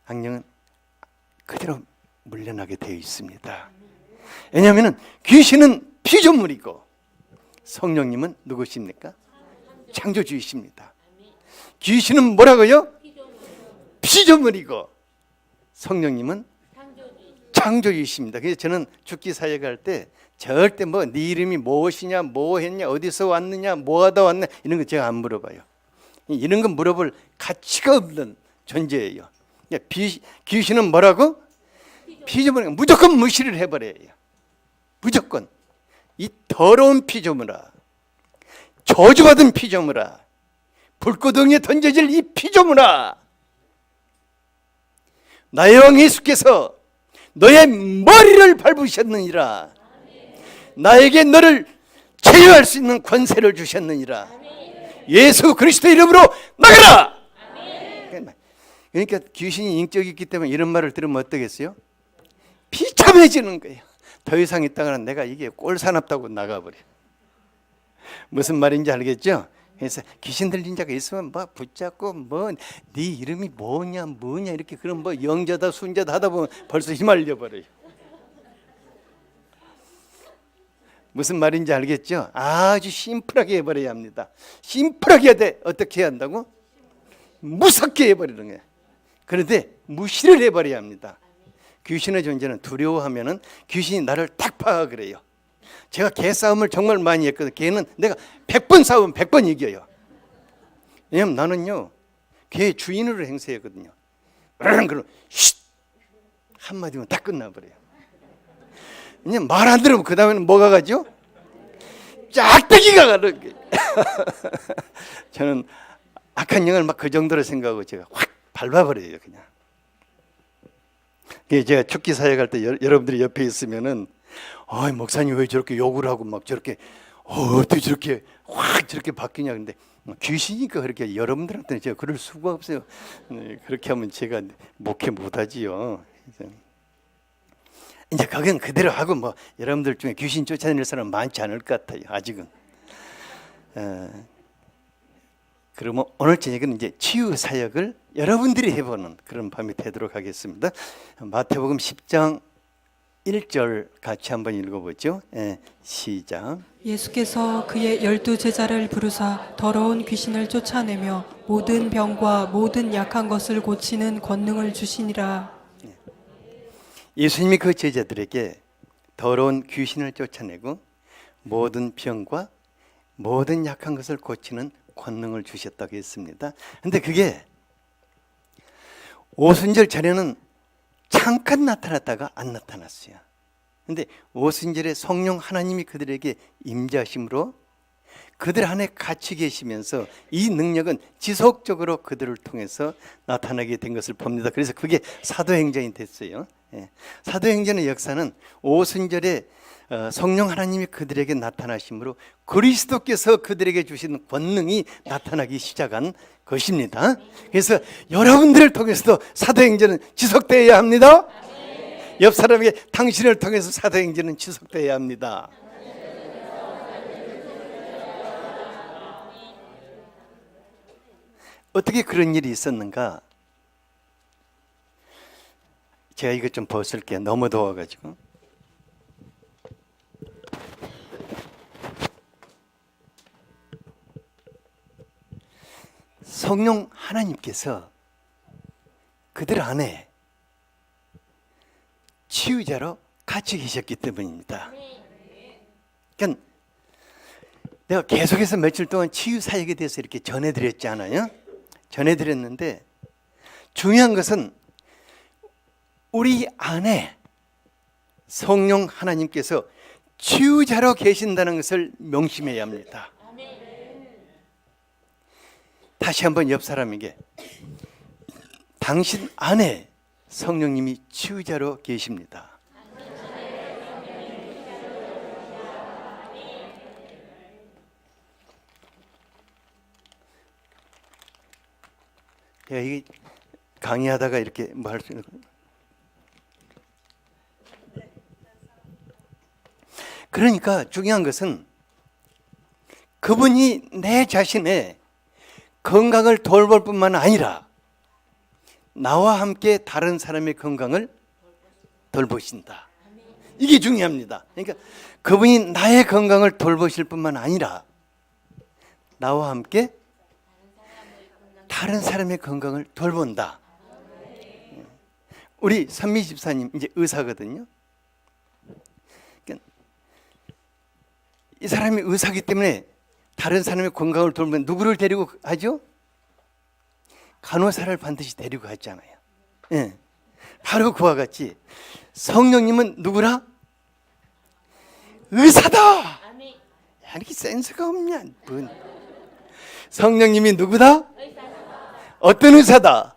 악령은 그대로 물려나게 되어 있습니다. 왜냐하면 귀신은 피조물이고 성령님은 누구십니까? 창조주이십니다. 귀신은 뭐라고요? 피조물이고 성령님은 창조주이십니다. 그래서 저는 죽기 사역 할 때 절대 뭐 네 이름이 무엇이냐, 뭐 했냐, 어디서 왔느냐, 뭐 하다 왔냐 이런 거 제가 안 물어봐요. 이런 거 물어볼 가치가 없는 존재예요. 귀신은 뭐라고? 피조물이니까 무조건 무시를 해버려요. 무조건. 이 더러운 피조물아, 저주받은 피조물아, 불구덩이에 던져질 이 피조물아, 나의 왕 예수께서 너의 머리를 밟으셨느니라. 나에게 너를 제어할 수 있는 권세를 주셨느니라. 예수 그리스도 이름으로 나가라. 그러니까 귀신이 인격이 있기 때문에 이런 말을 들으면 어떠겠어요? 비참해지는 거예요. 더 이상 있다가는 내가 이게 꼴사납다고 나가버려. 무슨 말인지 알겠죠? 그래서 귀신 들린 자가 있으면 뭐 붙잡고 뭐 네 이름이 뭐냐 이렇게, 그럼 뭐 영자다 순자다 하다 보면 벌써 휘말려 버려요. 무슨 말인지 알겠죠? 아주 심플하게 해버려야 합니다. 심플하게 해야 돼. 어떻게 해야 한다고? 무섭게 해버리는 거예요. 그런데 무시를 해버려야 합니다. 귀신의 존재는 두려워하면은 귀신이 나를 딱 파악을 해요. 제가 개 싸움을 정말 많이 했거든요. 개는 내가 100번 싸우면 100번 이겨요. 왜냐면 나는요 개 주인으로 행세하거든요. 그럼 쉿 한마디면 딱 끝나버려요. 그냥 말 안 들으면 그 다음에는 뭐가 가죠? 짝대기가 가는 거예요. 저는 악한 영을 막 그 정도로 생각하고 제가 확 밟아버려요. 그냥. 제가 죽기 사역할 때 여러분들이 옆에 있으면은 목사님 왜 저렇게 욕을 하고 막 저렇게 어떻게 저렇게 확 저렇게 바뀌냐. 근데 귀신이니까 그렇게 여러분들한테는 제가 그럴 수가 없어요. 그렇게 하면 제가 목회 못하지요. 이제 그건 그대로 하고 뭐 여러분들 중에 귀신 쫓아내는 사람 많지 않을 것 같아요. 아직은. 그러면 오늘 저녁은 이제 치유 사역을 여러분들이 해보는 그런 밤이 되도록 하겠습니다. 마태복음 10장 1절 같이 한번 읽어보죠. 시작. 예수께서 그의 12제자를 부르사 더러운 귀신을 쫓아내며 모든 병과 모든 약한 것을 고치는 권능을 주시니라. 예수님이 그 제자들에게 더러운 귀신을 쫓아내고 모든 병과 모든 약한 것을 고치는 권능을 주셨다고 했습니다. 근데 그게 오순절 전에는 잠깐 나타났다가 안 나타났어요. 근데 오순절에 성령 하나님이 그들에게 임재하심으로 그들 안에 같이 계시면서 이 능력은 지속적으로 그들을 통해서 나타나게 된 것을 봅니다. 그래서 그게 사도행전이 됐어요. 예. 사도행전의 역사는 오순절에 성령 하나님이 그들에게 나타나심으로 그리스도께서 그들에게 주신 권능이 나타나기 시작한 것입니다. 그래서 여러분들을 통해서도 사도행전은 지속되어야 합니다. 옆 사람에게 당신을 통해서 사도행전은 지속되어야 합니다. 어떻게 그런 일이 있었는가? 제가 이거 좀 벗을게요. 너무 더워가지고. 성령 하나님께서 그들 안에 치유자로 같이 계셨기 때문입니다. 그러니까 내가 계속해서 며칠 동안 치유 사역에 대해서 이렇게 전해드렸잖아요. 전해드렸는데 중요한 것은 우리 안에 성령 하나님께서 치유자로 계신다는 것을 명심해야 합니다. 다시 한번 옆 사람에게 당신 안에 성령님이 치유자로 계십니다. 제가 이 강의하다가 이렇게 뭐 할 수 있는 거예요. 그러니까 중요한 것은 그분이 내 자신의 건강을 돌볼 뿐만 아니라 나와 함께 다른 사람의 건강을 돌보신다. 이게 중요합니다. 그러니까 그분이 나의 건강을 돌보실 뿐만 아니라 나와 함께 다른 사람의 건강을 돌본다. 우리 선미 집사님 이제 의사거든요. 그러니까 이 사람이 의사기 때문에 다른 사람의 건강을 돌보면 누구를 데리고 하죠? 간호사를 반드시 데리고 갔잖아요. 예. 바로 그와 같이 성령님은 누구라? 의사다. 이렇게 센스가 없냐? 성령님이 누구다? 어떤 의사다?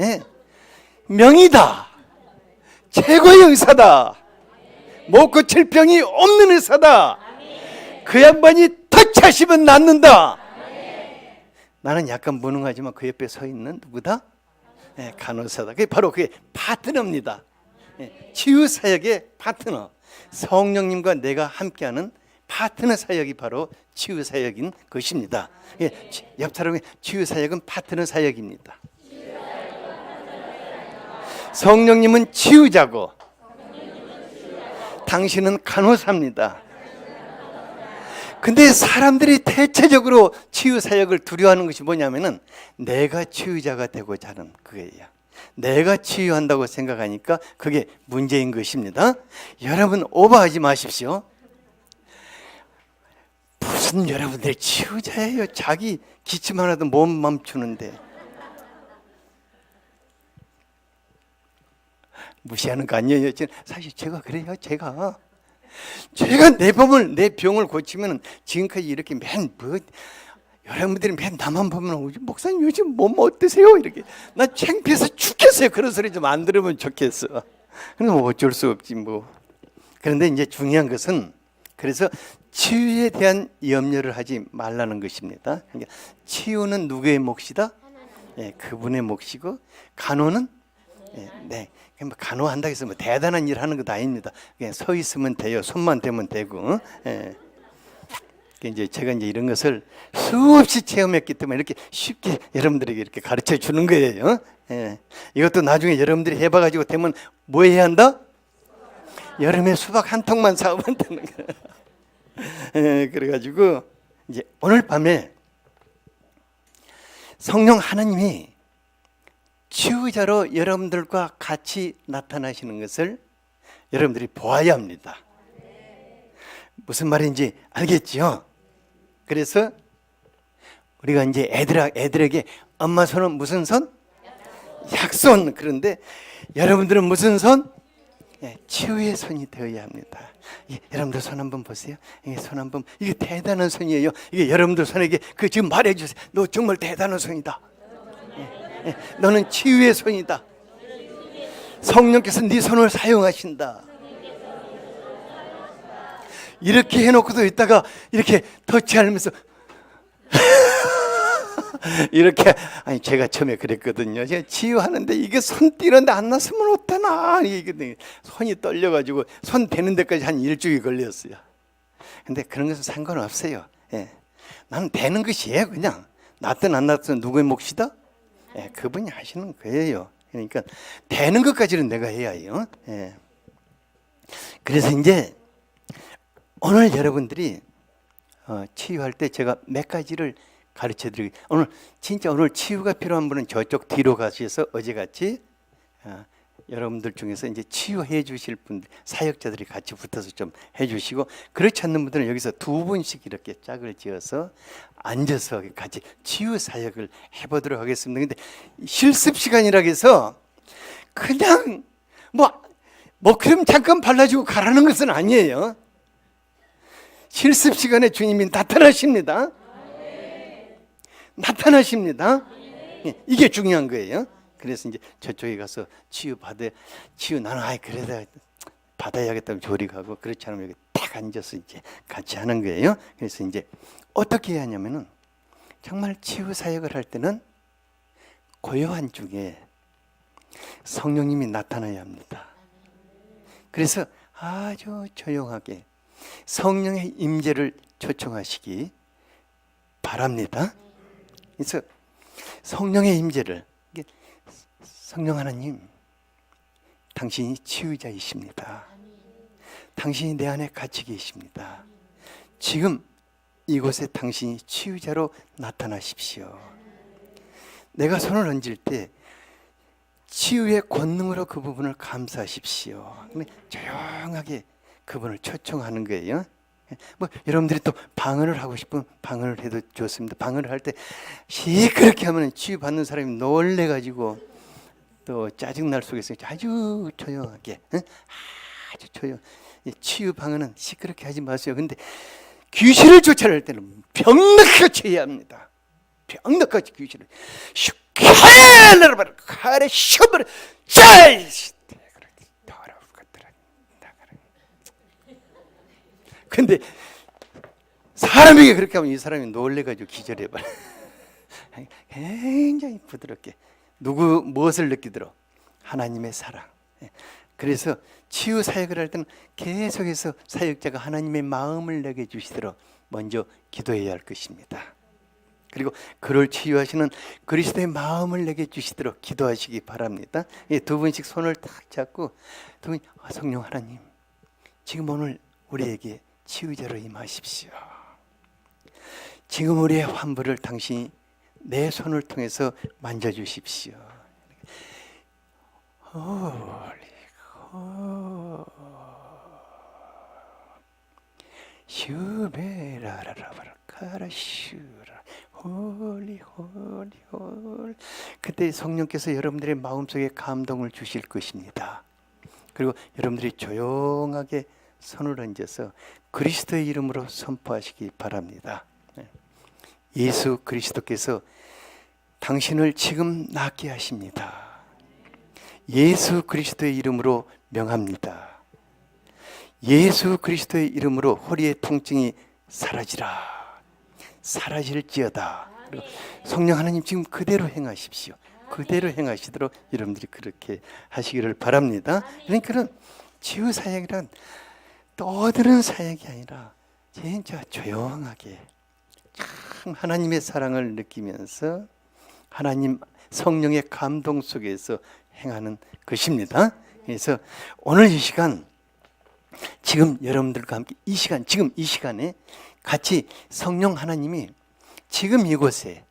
예. 명의다. 최고의 의사다. 못 고칠 병이 없는 의사다. 그 양반이 터치하시면 낫는다. 나는 약간 무능하지만 그 옆에 서 있는 누구다? 네, 간호사다. 그게 바로 그게 파트너입니다. 네, 치유 사역의 파트너. 성령님과 내가 함께하는 파트너 사역이 바로 치유 사역인 것입니다. 예, 옆 사람의 치유 사역은 파트너 사역입니다. 성령님은 치유자고 당신은 간호사입니다. 근데 사람들이 대체적으로 치유 사역을 두려워하는 것이 뭐냐면은 내가 치유자가 되고자 하는 그거예요. 내가 치유한다고 생각하니까 그게 문제인 것입니다. 여러분 오버하지 마십시오. 무슨 여러분들 치유자예요. 자기 기침 하나도 못 멈추는데. 무시하는 거 아니에요. 사실 제가 그래요. 제가 내 병을 고치면 지금까지 이렇게 여러분들이 맨 나만 보면 목사님 요즘 몸 어떠세요? 이렇게 나 창피해서 죽겠어요. 그런 소리 좀 안 들으면 좋겠어. 그럼 뭐 어쩔 수 없지 뭐. 그런데 이제 중요한 것은 그래서 치유에 대한 염려를 하지 말라는 것입니다. 그러니까 치유는 누구의 몫이다? 예, 그분의 몫이고 간호는 네. 간호한다고 해서 뭐 대단한 일 하는 것도 아닙니다. 그냥 서 있으면 돼요. 손만 대면 되고. 예. 이제 제가 이제 이런 것을 수없이 체험했기 때문에 이렇게 쉽게 여러분들에게 이렇게 가르쳐 주는 거예요. 예. 이것도 나중에 여러분들이 해봐가지고 되면 뭐 해야 한다? 여름에 수박 한 통만 사오면 되는 거예요. 예. 그래가지고 이제 오늘 밤에 성령 하나님이 치유자로 여러분들과 같이 나타나시는 것을 여러분들이 보아야 합니다. 무슨 말인지 알겠지요? 그래서 우리가 이제 애들에게 엄마 손은 무슨 손? 약손. 그런데 여러분들은 무슨 손? 치유의 손이 되어야 합니다. 여러분들 손 한번 보세요. 이게 손 한번, 이게 대단한 손이에요. 이게 여러분들 손에게 그 지금 말해주세요. 너 정말 대단한 손이다. 너는 치유의 손이다. 성령께서 네 손을 사용하신다. 이렇게 해놓고도 있다가 이렇게 터치하면서 이렇게, 아니 제가 처음에 그랬거든요. 제가 치유하는데 이게 손 띄는데 안 났으면 어떠나, 이게 손이 떨려가지고 손 대는 데까지 한 일주일 걸렸어요. 근데 그런 것은 상관없어요. 나는 대는 것이에요. 그냥 났든 안 났든 누구의 몫이다? 그분이 하시는 거예요. 그러니까 대는 것까지는 내가 해야 해요. 그래서 이제 오늘 여러분들이 치유할 때 제가 몇 가지를 가르쳐 드리고, 오늘 치유가 필요한 분은 저쪽 뒤로 가셔서 어제같이 여러분들 중에서 이제 치유해 주실 분들, 사역자들이 같이 붙어서 좀 해주시고, 그렇지 않는 분들은 여기서 두 분씩 이렇게 짝을 지어서 앉아서 같이 치유 사역을 해보도록 하겠습니다. 근데 실습 시간이라 해서 그냥 뭐 그럼 잠깐 발라주고 가라는 것은 아니에요. 실습 시간에 주님이 나타나십니다. 나타나십니다. 이게 중요한 거예요. 그래서 이제 저쪽에 가서 치유 나는 그래도 받아야겠다고 조리 가고, 그렇지 않으면 여기 딱 앉아서 이제 같이 하는 거예요. 그래서 이제 어떻게 해야 하냐면은, 정말 치유 사역을 할 때는 고요한 중에 성령님이 나타나야 합니다. 그래서 아주 조용하게 성령의 임재를 초청하시기 바랍니다. 그래서 성령의 임재를, 성령 하나님, 당신이 치유자이십니다. 당신이 내 안에 같이 계십니다. 지금 이곳에 당신이 치유자로 나타나십시오. 내가 손을 얹을 때 치유의 권능으로 그 부분을 감사하십시오. 조용하게 그분을 초청하는 거예요. 여러분들이 또 방언을 하고 싶으면 방언을 해도 좋습니다. 방언을 할 때 시끄럽게 하면 치유받는 사람이 놀래가지고 또 짜증날 속에서 아주 조용하게, 아주 조용. 치유 방언은 시끄럽게 하지 마세요. 근데 귀신을 쫓아낼 때는 병력같이 해야 합니다. 병력같이 귀신을 슉해내버려, 가래 셔버려, 짜이. 근데 사람에게 그렇게 하면 이 사람이 놀래가지고 기절해버려. 굉장히 부드럽게. 무엇을 느끼도록? 하나님의 사랑. 그래서 치유 사역을 할 때는 계속해서 사역자가 하나님의 마음을 내게 주시도록 먼저 기도해야 할 것입니다. 그리고 그를 치유하시는 그리스도의 마음을 내게 주시도록 기도하시기 바랍니다. 두 분씩 손을 딱 잡고, 두 분, 성령 하나님, 지금 오늘 우리에게 치유자로 임하십시오. 지금 우리의 환부를 당신이 내 손을 통해서 만져주십시오. 그때 성령께서 여러분들의 마음속에 감동을 주실 것입니다. 그리고 여러분들이 조용하게 손을 얹어서 그리스도의 이름으로 선포하시기 바랍니다. 예수 그리스도께서 당신을 지금 낫게 하십니다. 예수 그리스도의 이름으로 명합니다. 예수 그리스도의 이름으로 허리의 통증이 사라질지어다. 그리고 성령 하나님 지금 그대로 행하십시오. 그대로 행하시도록 여러분들이 그렇게 하시기를 바랍니다. 그러니까 치유 사역이란 떠드는 사역이 아니라 진짜 조용하게 참 하나님의 사랑을 느끼면서 하나님 성령의 감동 속에서 행하는 것입니다. 그래서 오늘 이 시간, 지금 여러분들과 함께 지금 이 시간에 같이 성령 하나님이 지금 이곳에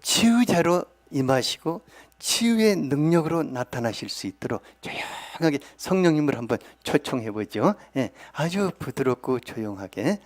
치유자로 임하시고 치유의 능력으로 나타나실 수 있도록 조용하게 성령님을 한번 초청해 보죠. 아주 부드럽고 조용하게.